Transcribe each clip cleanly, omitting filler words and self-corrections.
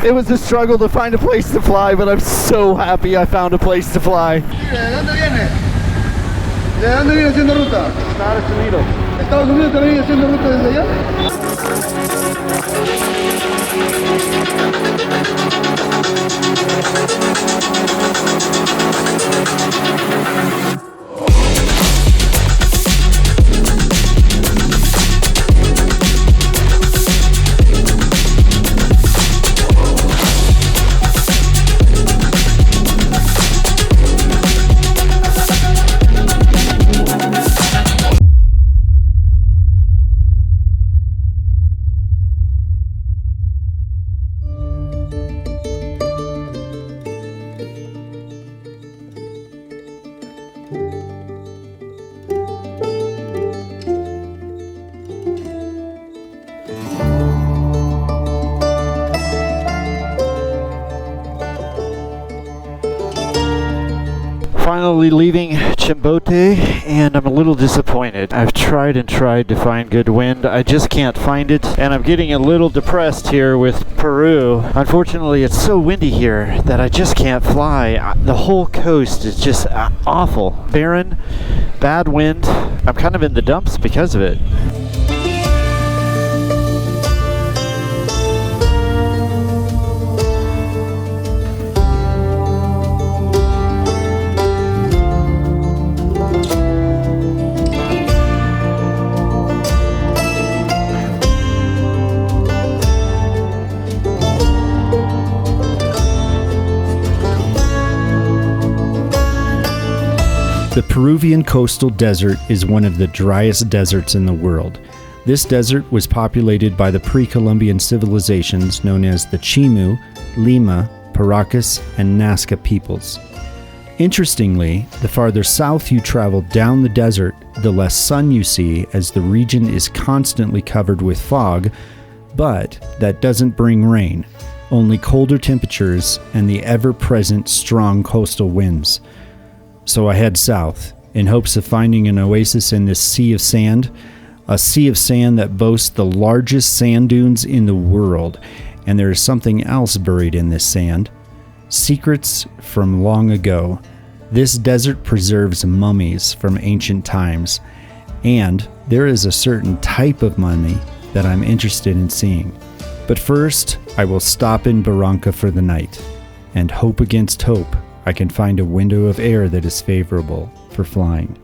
It was a struggle to find a place to fly, but I'm so happy I found a place to fly. ¿De dónde viene? ¿De dónde viene haciendo ruta? Estados Unidos. ¿Estados Unidos también viene haciendo ruta desde allá? Finally leaving Chimbote, and I'm a little disappointed. I've tried and tried to find good wind. I just can't find it, and I'm getting a little depressed here with Peru. Unfortunately, it's so windy here that I just can't fly. The whole coast is just awful. Barren, bad wind. I'm kind of in the dumps because of it. The Peruvian coastal desert is one of the driest deserts in the world. This desert was populated by the pre-Columbian civilizations known as the Chimu, Lima, Paracas, and Nazca peoples. Interestingly, the farther south you travel down the desert, the less sun you see, as the region is constantly covered with fog, but that doesn't bring rain, only colder temperatures and the ever-present strong coastal winds. So I head south, in hopes of finding an oasis in this sea of sand, a sea of sand that boasts the largest sand dunes in the world, and there is something else buried in this sand. Secrets from long ago. This desert preserves mummies from ancient times, and there is a certain type of mummy that I'm interested in seeing. But first, I will stop in Barranca for the night, and hope against hope I can find a window of air that is favorable for flying.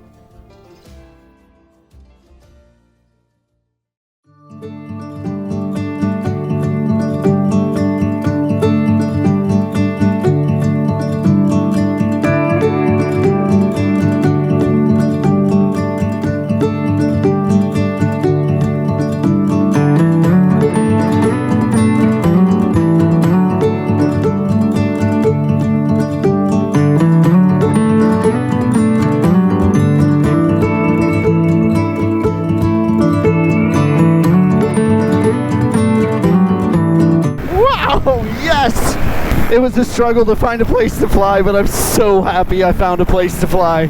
It was a struggle to find a place to fly, but I'm so happy I found a place to fly.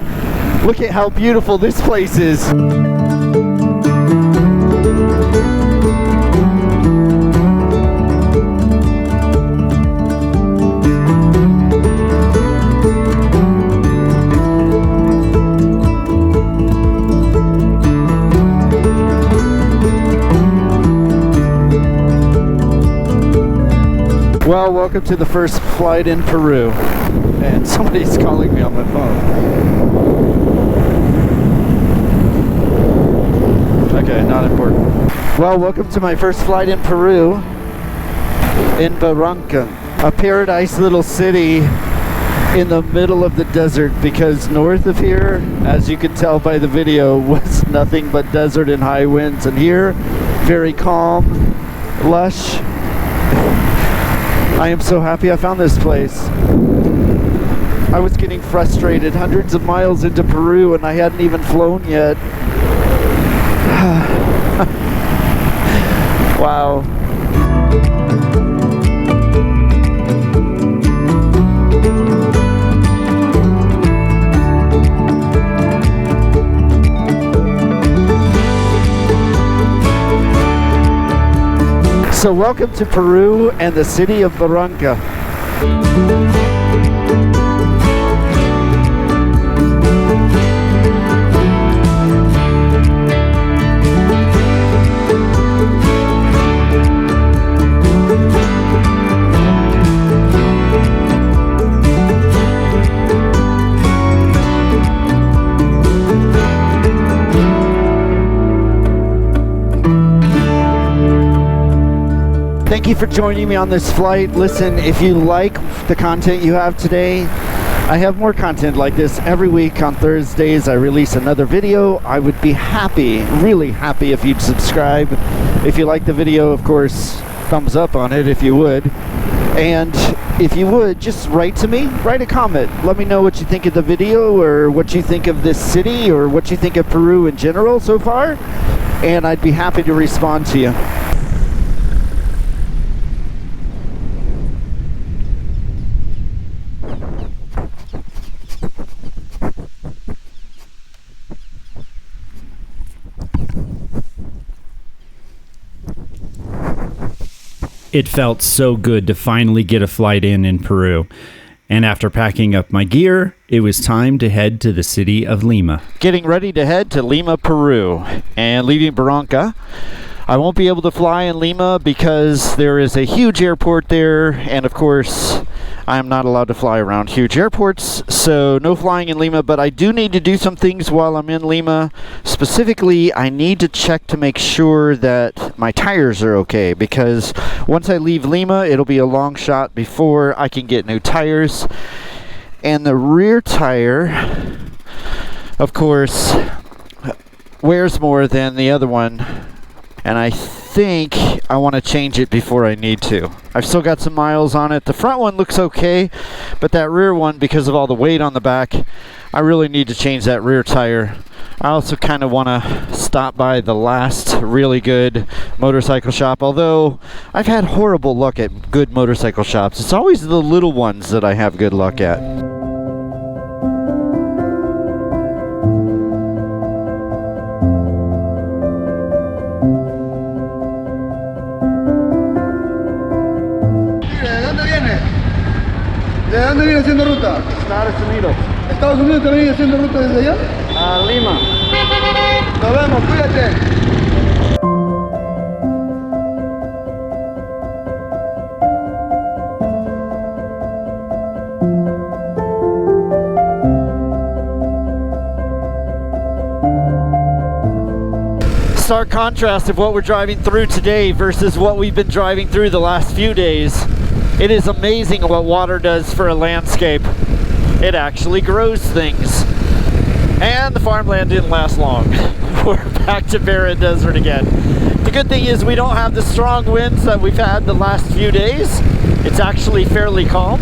Look at how beautiful this place is. Well, welcome to the first flight in Peru. And somebody's calling me on my phone. Okay, not important. Well, welcome to my first flight in Peru, in Barranca, a paradise little city in the middle of the desert, because north of here, as you can tell by the video, was nothing but desert and high winds, and here, very calm, lush. I am so happy I found this place. I was getting frustrated hundreds of miles into Peru and I hadn't even flown yet. Wow. So welcome to Peru and the city of Barranca. Thank you for joining me on this flight. Listen, if you like the content you have today, I have more content like this every week. On Thursdays, I release another video. I would be happy, really happy, if you'd subscribe. If you like the video, of course, thumbs up on it if you would. And if you would, just write to me, write a comment. Let me know what you think of the video, or what you think of this city, or what you think of Peru in general so far. And I'd be happy to respond to you. It felt so good to finally get a flight in Peru. And after packing up my gear, it was time to head to the city of Lima. Getting ready to head to Lima, Peru, and leaving Barranca. I won't be able to fly in Lima because there is a huge airport there, and of course I am not allowed to fly around huge airports, so no flying in Lima. But I do need to do some things while I'm in Lima. Specifically, I need to check to make sure that my tires are okay, because once I leave Lima, it'll be a long shot before I can get new tires. And the rear tire, of course, wears more than the other one, and I think I want to change it before I need to. I've still got some miles on it. The front one looks okay, but that rear one, because of all the weight on the back, I really need to change that rear tire. I also kind of want to stop by the last really good motorcycle shop, although I've had horrible luck at good motorcycle shops. It's always the little ones that I have good luck at. ¿De dónde viene haciendo ruta? Estados Unidos. ¿Estados Unidos también viene haciendo ruta desde allá? A Lima. Nos vemos, cuídate. Stark contrast of what we're driving through today versus what we've been driving through the last few days. It is amazing what water does for a landscape. It actually grows things. And the farmland didn't last long. We're back to barren desert again. The good thing is we don't have the strong winds that we've had the last few days. It's actually fairly calm.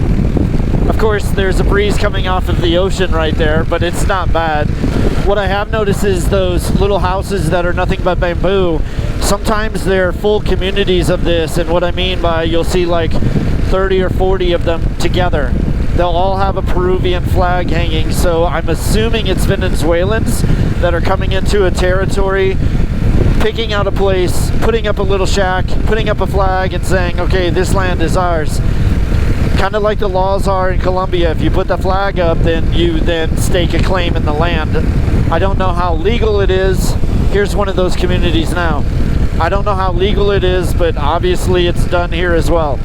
Of course, there's a breeze coming off of the ocean right there, but it's not bad. What I have noticed is those little houses that are nothing but bamboo, sometimes they're full communities of this, and what I mean by you'll see like 30 or 40 of them together. They'll all have a Peruvian flag hanging, so I'm assuming it's Venezuelans that are coming into a territory, picking out a place, putting up a little shack, putting up a flag and saying, okay, this land is ours. Kind of like the laws are in Colombia. If you put the flag up, then you then stake a claim in the land. I don't know how legal it is. Here's one of those communities now. I don't know how legal it is, but obviously it's done here as well.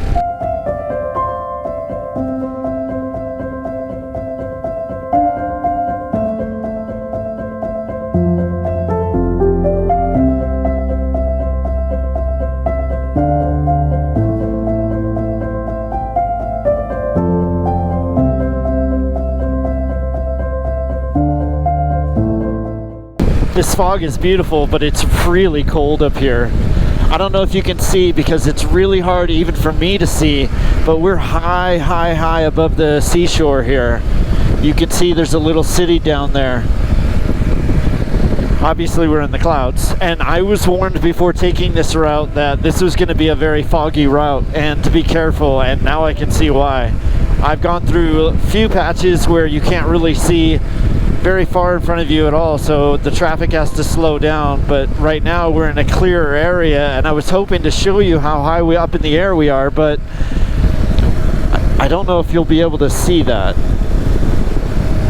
This fog is beautiful, but it's really cold up here. I don't know if you can see because it's really hard even for me to see, but we're high above the seashore here. You can see there's a little city down there. Obviously we're in the clouds, and I was warned before taking this route that this was going to be a very foggy route and to be careful, and now I can see why. I've gone through a few patches where you can't really see very far in front of you at all, so the traffic has to slow down. But right now we're in a clearer area, and I was hoping to show you how high up in the air we are, but I don't know if you'll be able to see that.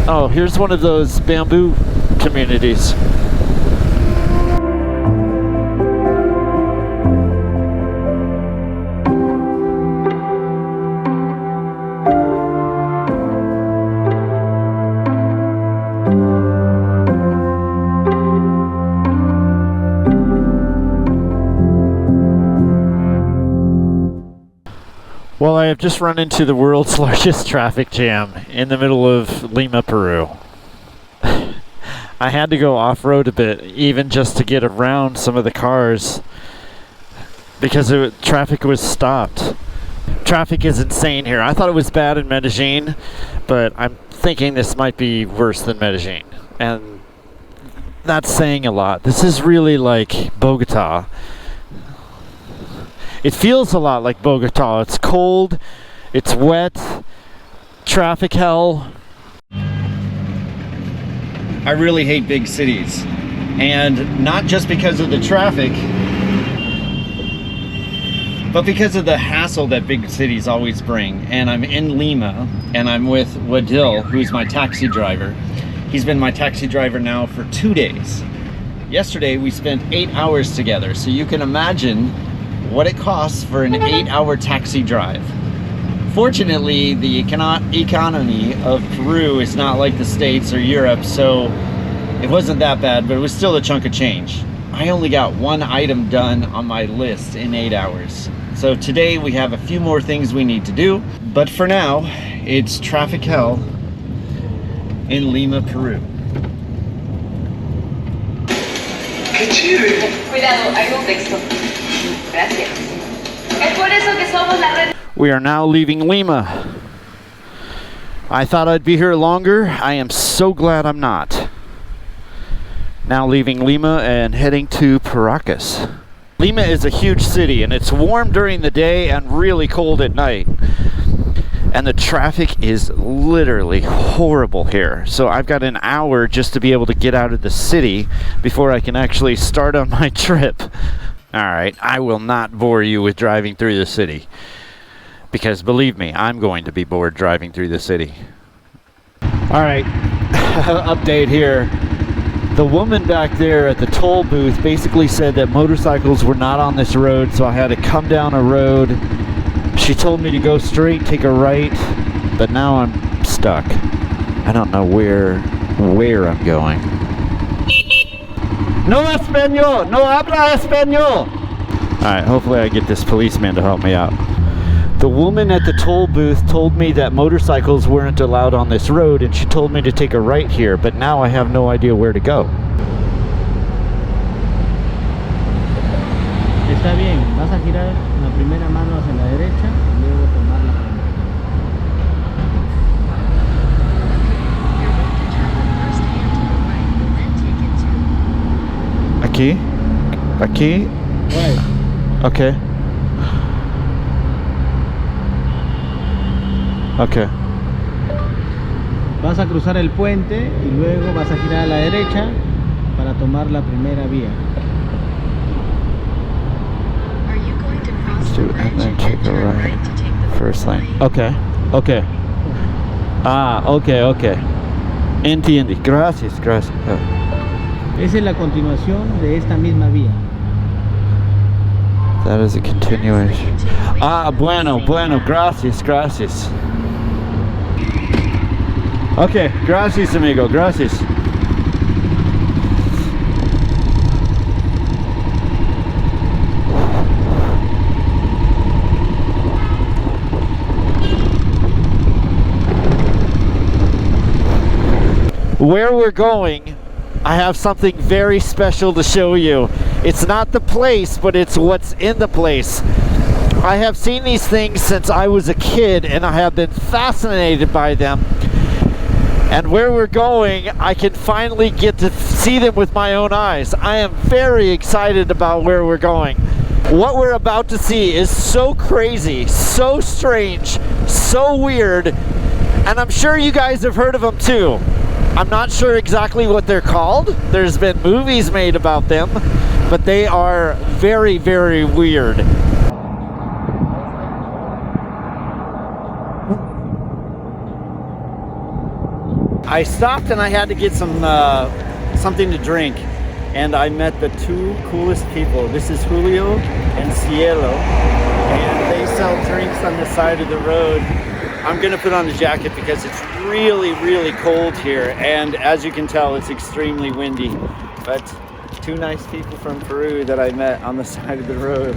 Oh, here's one of those bamboo communities. Well, I have just run into the world's largest traffic jam in the middle of Lima, Peru. I had to go off-road a bit, even just to get around some of the cars, because traffic was stopped. Traffic is insane here. I thought it was bad in Medellin, but I'm thinking this might be worse than Medellin. And that's saying a lot. This is really like Bogota. It feels a lot like Bogota. It's cold, it's wet, traffic hell. I really hate big cities. And not just because of the traffic, but because of the hassle that big cities always bring. And I'm in Lima, and I'm with Wadil, who's my taxi driver. He's been my taxi driver now for 2 days. Yesterday we spent 8 hours together, so you can imagine what it costs for an 8-hour taxi drive. Fortunately, the economy of Peru is not like the States or Europe, so it wasn't that bad, but it was still a chunk of change. I only got one item done on my list in 8 hours. So today we have a few more things we need to do, but for now, it's traffic hell in Lima, Peru. Qué chévere. Cuidado, hay un texto. Gracias. Es por eso que somos la red. We are now leaving Lima. I thought I'd be here longer. I am so glad I'm not. Now leaving Lima and heading to Paracas. Lima is a huge city, and it's warm during the day and really cold at night. And the traffic is literally horrible here. So I've got an hour just to be able to get out of the city before I can actually start on my trip. Alright, I will not bore you with driving through the city, because believe me, I'm going to be bored driving through the city. Alright, update here. The woman back there at the toll booth basically said that motorcycles were not on this road, so I had to come down a road. She told me to go straight, take a right, but now I'm stuck. I don't know where I'm going. No español! No habla español! Alright, hopefully I get this policeman to help me out. The woman at the toll booth told me that motorcycles weren't allowed on this road, and she told me to take a right here, but now I have no idea where to go. Está bien, vas a girar la primera mano hacia la derecha y luego tomar la primera. Aquí? Aquí? Right. Okay. Okay. Vas a cruzar el puente y luego vas a girar a la derecha para tomar la primera vía. And then take a right. First lane. Okay. Okay. Ah, okay, okay. Entiendo. Gracias, gracias. Esa es la continuación de esta misma vía. That is a continuation. Ah, bueno, gracias, gracias. Okay, gracias, amigo, gracias. Where we're going, I have something very special to show you. It's not the place, but it's what's in the place. I have seen these things since I was a kid, and I have been fascinated by them. And where we're going, I can finally get to see them with my own eyes. I am very excited about where we're going. What we're about to see is so crazy, so strange, so weird, and I'm sure you guys have heard of them too. I'm not sure exactly what they're called. There's been movies made about them, but they are very, very weird. I stopped and I had to get some something to drink, and I met the two coolest people. This is Julio and Cielo, and they sell drinks on the side of the road. I'm gonna put on the jacket because it's really, really cold here, and as you can tell, it's extremely windy. But two nice people from Peru that I met on the side of the road.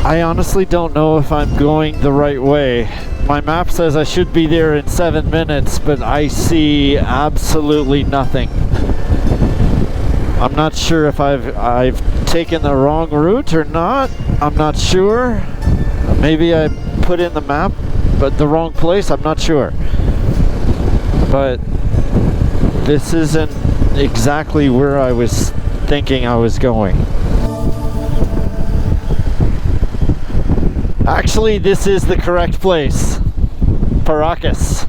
I honestly don't know if I'm going the right way. My map says I should be there in 7 minutes, but I see absolutely nothing. I'm not sure if I've taken the wrong route or not. I'm not sure. Maybe I put in the map, but the wrong place. I'm not sure. But this isn't exactly where I was thinking I was going. Actually, this is the correct place. Paracas.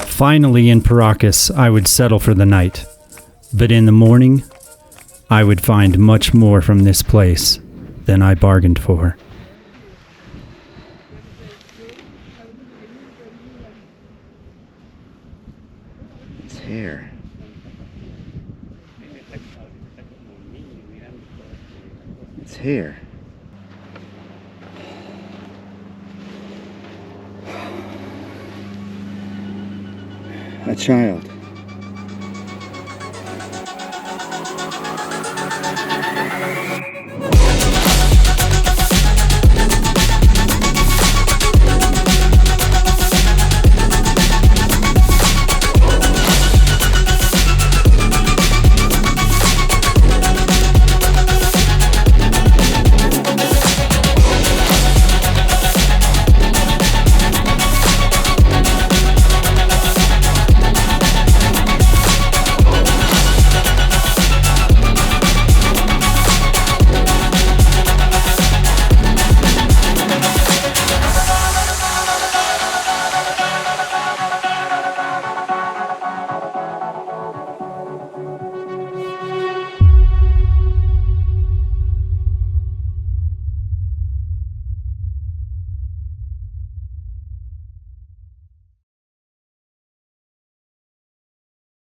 Finally in Paracas, I would settle for the night. But in the morning, I would find much more from this place than I bargained for. Here. It's here. A child.